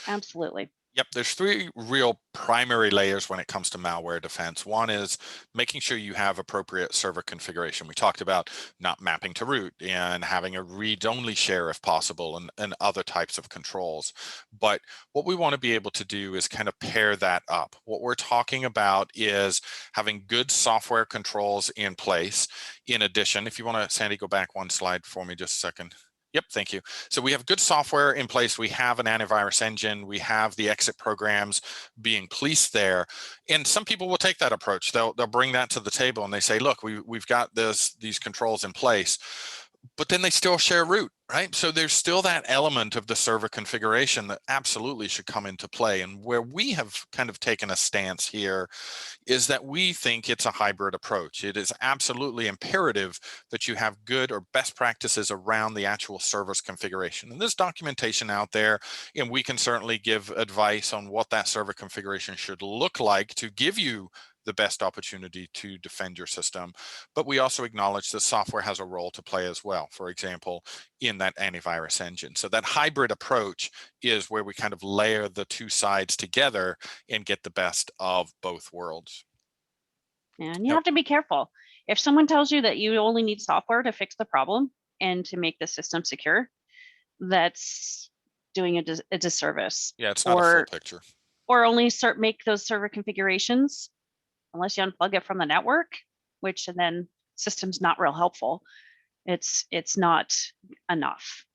Absolutely. Yep, there's three real primary layers when it comes to malware defense. One is making sure you have appropriate server configuration. We talked about not mapping to root and having a read-only share if possible, and other types of controls. But what we want to be able to do is kind of pair that up. What we're talking about is having good software controls in place. In addition, if you want to, Sandy, go back one slide for me just a second. Yep, thank you. So we have good software in place. We have an antivirus engine. We have the exit programs being policed there. And some people will take that approach. They'll bring that to the table and they say, look, we've got these controls in place, but then they still share root, right? So there's still that element of the server configuration that absolutely should come into play. And where we have kind of taken a stance here is that we think it's a hybrid approach. It is absolutely imperative that you have good or best practices around the actual server's configuration. And there's documentation out there, and we can certainly give advice on what that server configuration should look like to give you the best opportunity to defend your system. But we also acknowledge that software has a role to play as well, for example, in that antivirus engine. So that hybrid approach is where we kind of layer the two sides together and get the best of both worlds. And you have to be careful. If someone tells you that you only need software to fix the problem and to make the system secure, that's doing a disservice. Yeah, it's not a full picture. Or only make those server configurations unless you unplug it from the network, which and then system's not real helpful. It's not enough.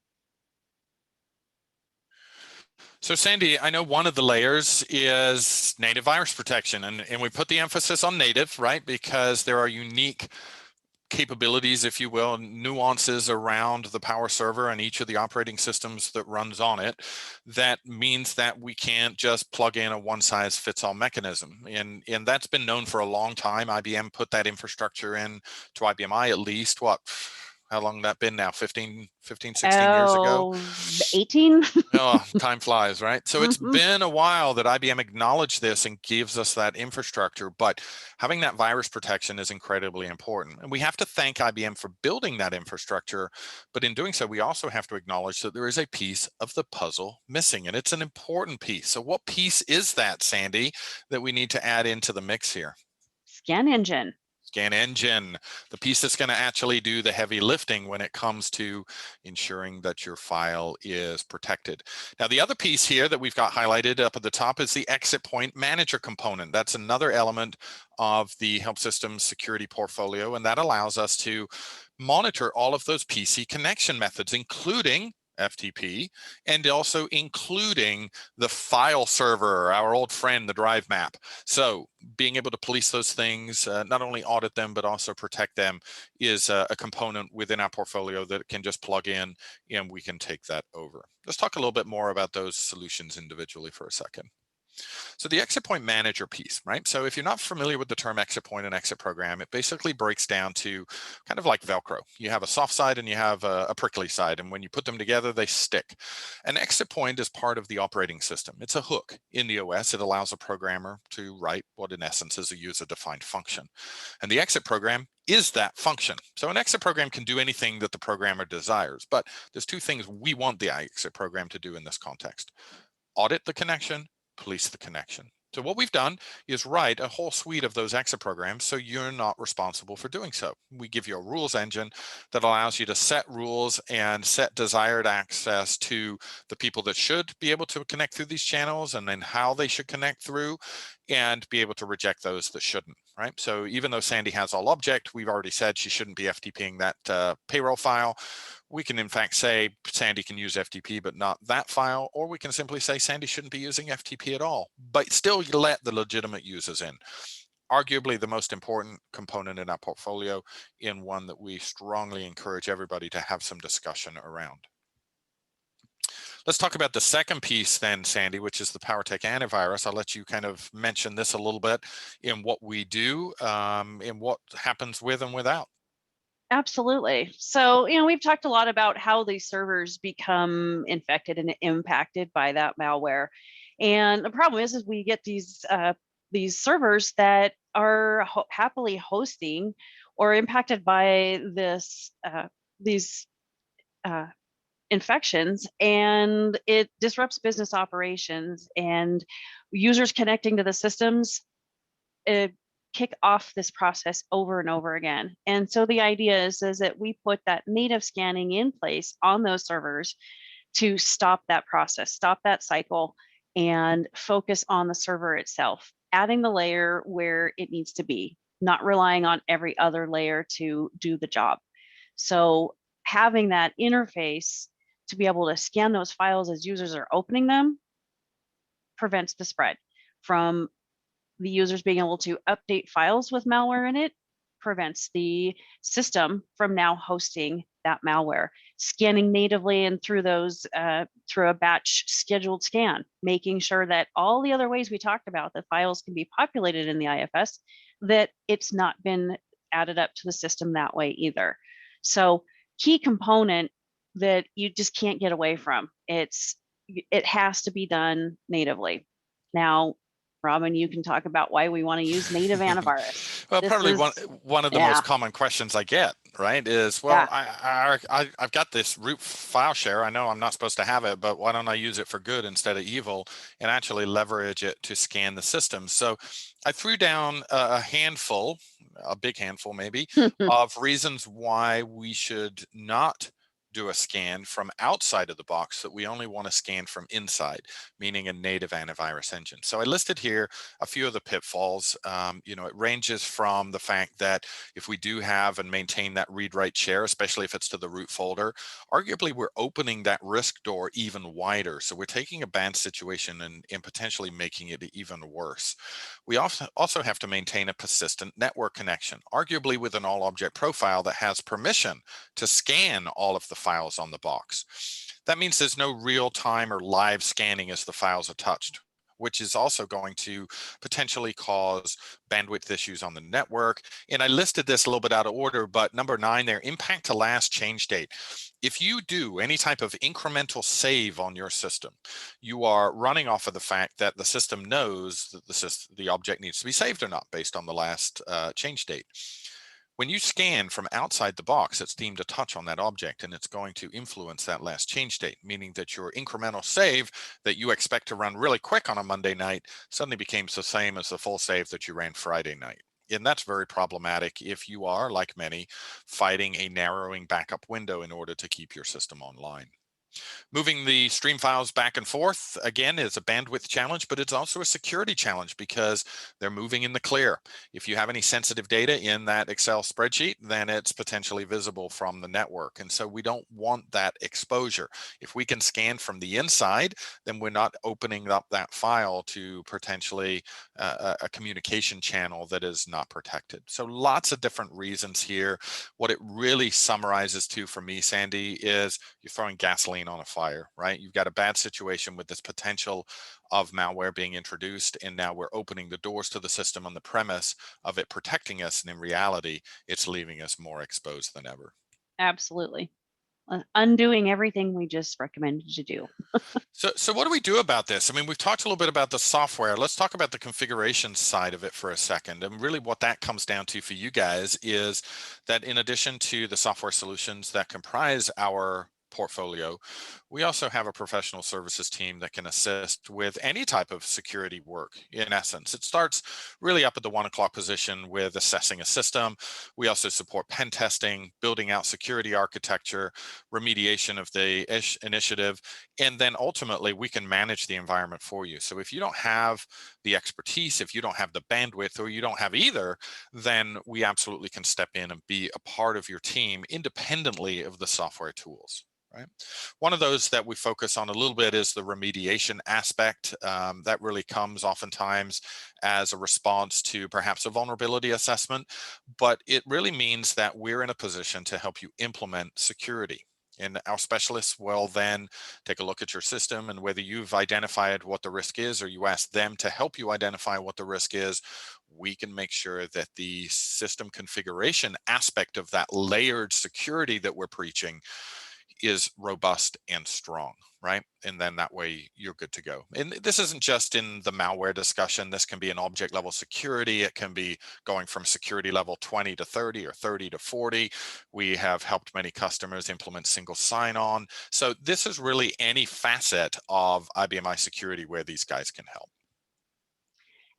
So Sandy, I know one of the layers is native virus protection, and we put the emphasis on native, right? Because there are unique capabilities, if you will, nuances around the power server and each of the operating systems that runs on it. That means that we can't just plug in a one-size-fits-all mechanism. And that's been known for a long time. IBM put that infrastructure in to IBMI at least, how long that been now? 15, 16 years ago? 18? Oh, time flies, right? So it's been a while that IBM acknowledged this and gives us that infrastructure, but having that virus protection is incredibly important. And we have to thank IBM for building that infrastructure, but in doing so, we also have to acknowledge that there is a piece of the puzzle missing, and it's an important piece. So what piece is that, Sandy, that we need to add into the mix here? Scan engine. Scan engine, the piece that's going to actually do the heavy lifting when it comes to ensuring that your file is protected. Now, the other piece here that we've got highlighted up at the top is the exit point manager component. That's another element of the Helpsystems security portfolio, and that allows us to monitor all of those PC connection methods, including FTP, and also including the file server, our old friend, the drive map. So being able to police those things, not only audit them, but also protect them, is a component within our portfolio that can just plug in and we can take that over. Let's talk a little bit more about those solutions individually for a second. So the exit point manager piece, right? So if you're not familiar with the term exit point and exit program, it basically breaks down to kind of like Velcro. You have a soft side and you have a prickly side, and when you put them together, they stick. An exit point is part of the operating system. It's a hook in the OS. It allows a programmer to write what in essence is a user-defined function. And the exit program is that function. So an exit program can do anything that the programmer desires, but there's two things we want the exit program to do in this context: audit the connection, police the connection. So what we've done is write a whole suite of those exit programs so you're not responsible for doing so. We give you a rules engine that allows you to set rules and set desired access to the people that should be able to connect through these channels, and then how they should connect through, and be able to reject those that shouldn't, right? So even though Sandy has all object, we've already said she shouldn't be FTPing that payroll file. We can in fact say Sandy can use FTP, but not that file, or we can simply say Sandy shouldn't be using FTP at all, but still you let the legitimate users in. Arguably the most important component in our portfolio, in one that we strongly encourage everybody to have some discussion around. Let's talk about the second piece then, Sandy, which is the PowerTech antivirus. I'll let you kind of mention this a little bit in what we do, in what happens with and without. Absolutely. So, we've talked a lot about how these servers become infected and impacted by that malware. And the problem is we get these servers that are happily hosting or impacted by these infections, and it disrupts business operations, and users connecting to the systems kick off this process over and over again. And so the idea is that we put that native scanning in place on those servers to stop that process, stop that cycle, and focus on the server itself, adding the layer where it needs to be, not relying on every other layer to do the job. So having that interface to be able to scan those files as users are opening them prevents the spread. From the users being able to update files with malware in it, prevents the system from now hosting that malware. Scanning natively and through those through a batch scheduled scan, making sure that all the other ways we talked about that files can be populated in the IFS, that it's not been added up to the system that way either. So key component that you just can't get away from. It has to be done natively. Now, Robin, you can talk about why we want to use native antivirus. Well, probably one of the most common questions I get, right, is, well, I've got this root file share. I know I'm not supposed to have it, but why don't I use it for good instead of evil and actually leverage it to scan the system? So I threw down a handful, a big handful maybe, of reasons why we should not do a scan from outside of the box, that we only want to scan from inside, meaning a native antivirus engine. So I listed here a few of the pitfalls. It ranges from the fact that if we do have and maintain that read-write share, especially if it's to the root folder, arguably we're opening that risk door even wider. So we're taking a bad situation and potentially making it even worse. We also have to maintain a persistent network connection, arguably with an all-object profile that has permission to scan all of the files on the box. That means there's no real time or live scanning as the files are touched, which is also going to potentially cause bandwidth issues on the network. And I listed this a little bit out of order, but number 9 there, impact to last change date. If you do any type of incremental save on your system, you are running off of the fact that the system knows that the object needs to be saved or not based on the last change date. When you scan from outside the box, it's deemed a touch on that object, and it's going to influence that last change date, meaning that your incremental save that you expect to run really quick on a Monday night suddenly becomes the same as the full save that you ran Friday night. And that's very problematic if you are, like many, fighting a narrowing backup window in order to keep your system online. Moving the stream files back and forth, again, is a bandwidth challenge, but it's also a security challenge because they're moving in the clear. If you have any sensitive data in that Excel spreadsheet, then it's potentially visible from the network. And so we don't want that exposure. If we can scan from the inside, then we're not opening up that file to potentially a communication channel that is not protected. So lots of different reasons here. What it really summarizes to for me, Sandy, is you're throwing gasoline on a fire, right? You've got a bad situation with this potential of malware being introduced, and now we're opening the doors to the system on the premise of it protecting us, and in reality, it's leaving us more exposed than ever. Absolutely. Undoing everything we just recommended to do. So what do we do about this? I mean, we've talked a little bit about the software. Let's talk about the configuration side of it for a second. And really what that comes down to for you guys is that in addition to the software solutions that comprise our portfolio, we also have a professional services team that can assist with any type of security work. In essence, it starts really up at the 1 o'clock position with assessing a system. We also support pen testing, building out security architecture, remediation of the initiative, and then ultimately we can manage the environment for you. So if you don't have the expertise, if you don't have the bandwidth, or you don't have either, then we absolutely can step in and be a part of your team independently of the software tools. Right. One of those that we focus on a little bit is the remediation aspect. That really comes oftentimes as a response to perhaps a vulnerability assessment, but it really means that we're in a position to help you implement security. And our specialists will then take a look at your system, and whether you've identified what the risk is or you ask them to help you identify what the risk is, we can make sure that the system configuration aspect of that layered security that we're preaching is robust and strong, right? And then that way you're good to go. And this isn't just in the malware discussion. This can be an object level security. It can be going from security level 20 to 30 or 30 to 40. We have helped many customers implement single sign-on. So this is really any facet of IBM security where these guys can help.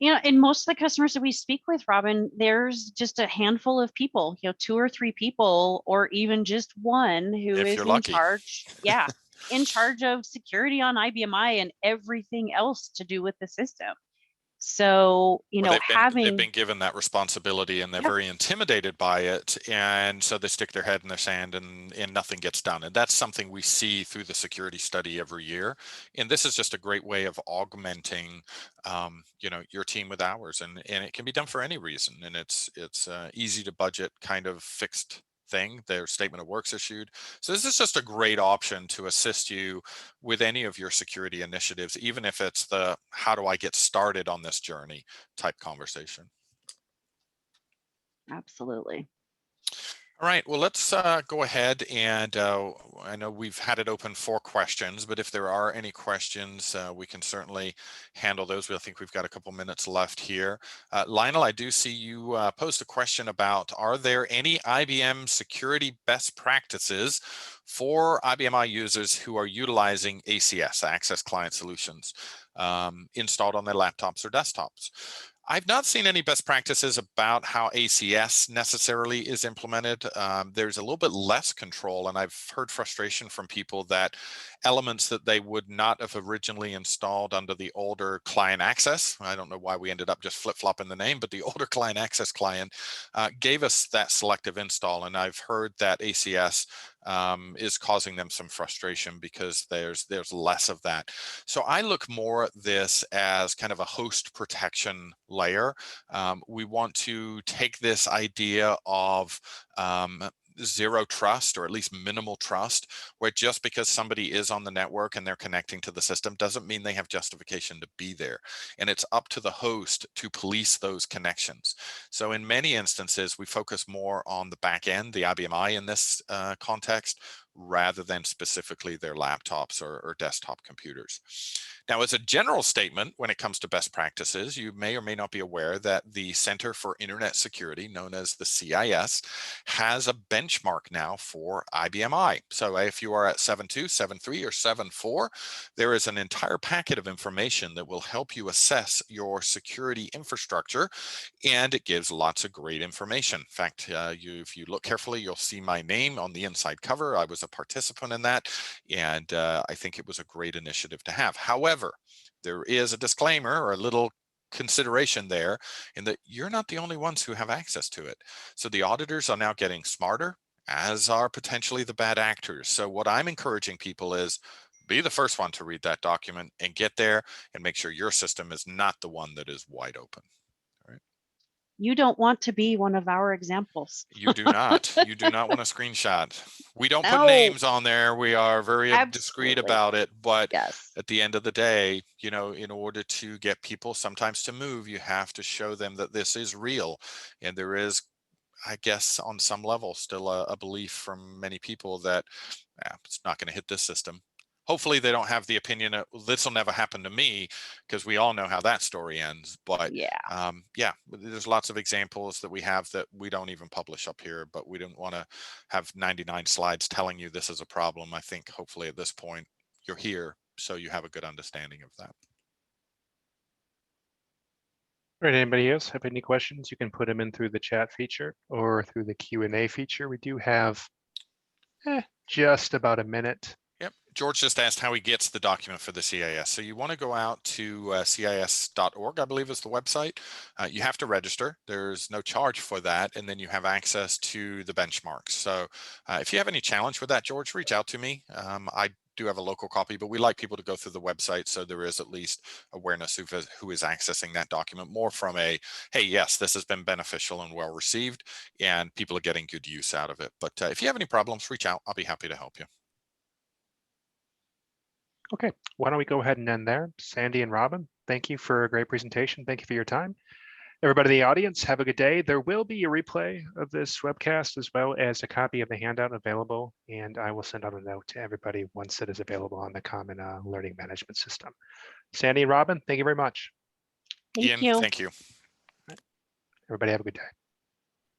And most of the customers that we speak with, Robin, there's just a handful of people, 2 or 3 people, or even just one who If is you're in lucky. charge. Yeah, in charge of security on IBM and everything else to do with the system. So, Well, having they've been given that responsibility, and they're very intimidated by it, and so they stick their head in the sand, and nothing gets done. And that's something we see through the security study every year. And this is just a great way of augmenting, your team with ours, and it can be done for any reason. And it's easy to budget, kind of fixed thing. Their statement of work's issued. So this is just a great option to assist you with any of your security initiatives, even if it's the how do I get started on this journey type conversation. Absolutely. All right, well, let's go ahead and I know we've had it open for questions, but if there are any questions, we can certainly handle those. I think we've got a couple minutes left here. Lionel, I do see you post a question about, are there any IBM security best practices for IBM users who are utilizing ACS, Access Client Solutions, installed on their laptops or desktops? I've not seen any best practices about how ACS necessarily is implemented. There's a little bit less control, and I've heard frustration from people that elements that they would not have originally installed under the older client access, I don't know why we ended up just flip-flopping the name, but the older client access client gave us that selective install. And I've heard that ACS is causing them some frustration because there's less of that. So I look more at this as kind of a host protection layer. We want to take this idea of zero trust, or at least minimal trust, where just because somebody is on the network and they're connecting to the system doesn't mean they have justification to be there. And it's up to the host to police those connections. So in many instances, we focus more on the back end, the IBM in this context, rather than specifically their laptops or desktop computers. Now, as a general statement, when it comes to best practices, you may or may not be aware that the Center for Internet Security, known as the CIS, has a benchmark now for IBM. So if you are at 7.2, 7.3, or 7.4, there is an entire packet of information that will help you assess your security infrastructure, and it gives lots of great information. In fact, if you look carefully, you'll see my name on the inside cover. I was a participant in that, and I think it was a great initiative to have. However, there is a disclaimer, or a little consideration there, in that you're not the only ones who have access to it. So the auditors are now getting smarter, as are potentially the bad actors. So what I'm encouraging people is, be the first one to read that document and get there and make sure your system is not the one that is wide open. You don't want to be one of our examples. You do not. You do not want a screenshot. We don't put No. names on there. We are very discreet Absolutely. about it. But Yes. at the end of the day, in order to get people sometimes to move, you have to show them that this is real. And there is, I guess, on some level, still a belief from many people that it's not going to hit this system. hopefully they don't have the opinion of this will never happen to me, because we all know how that story ends. But Yeah. yeah, there's lots of examples that we have that we don't even publish up here, but we didn't want to have 99 slides telling you this is a problem. I think hopefully at this point you're here, so you have a good understanding of that. All right, anybody else have any questions? You can put them in through the chat feature or through the Q&A feature. We do have just about a minute. Yep. George just asked how he gets the document for the CIS. So you want to go out to cis.org, I believe is the website. You have to register. There's no charge for that. And then you have access to the benchmarks. So if you have any challenge with that, George, reach out to me. I do have a local copy, but we like people to go through the website so there is at least awareness of who is accessing that document, more from a, hey, yes, this has been beneficial and well received, and people are getting good use out of it. But if you have any problems, reach out. I'll be happy to help you. Okay, why don't we go ahead and end there? Sandy and Robin, thank you for a great presentation. Thank you for your time. Everybody in the audience, have a good day. There will be a replay of this webcast as well as a copy of the handout available, and I will send out a note to everybody once it is available on the Common Learning Management System. Sandy and Robin, thank you very much. Thank Ian, you. thank you. Everybody have a good day.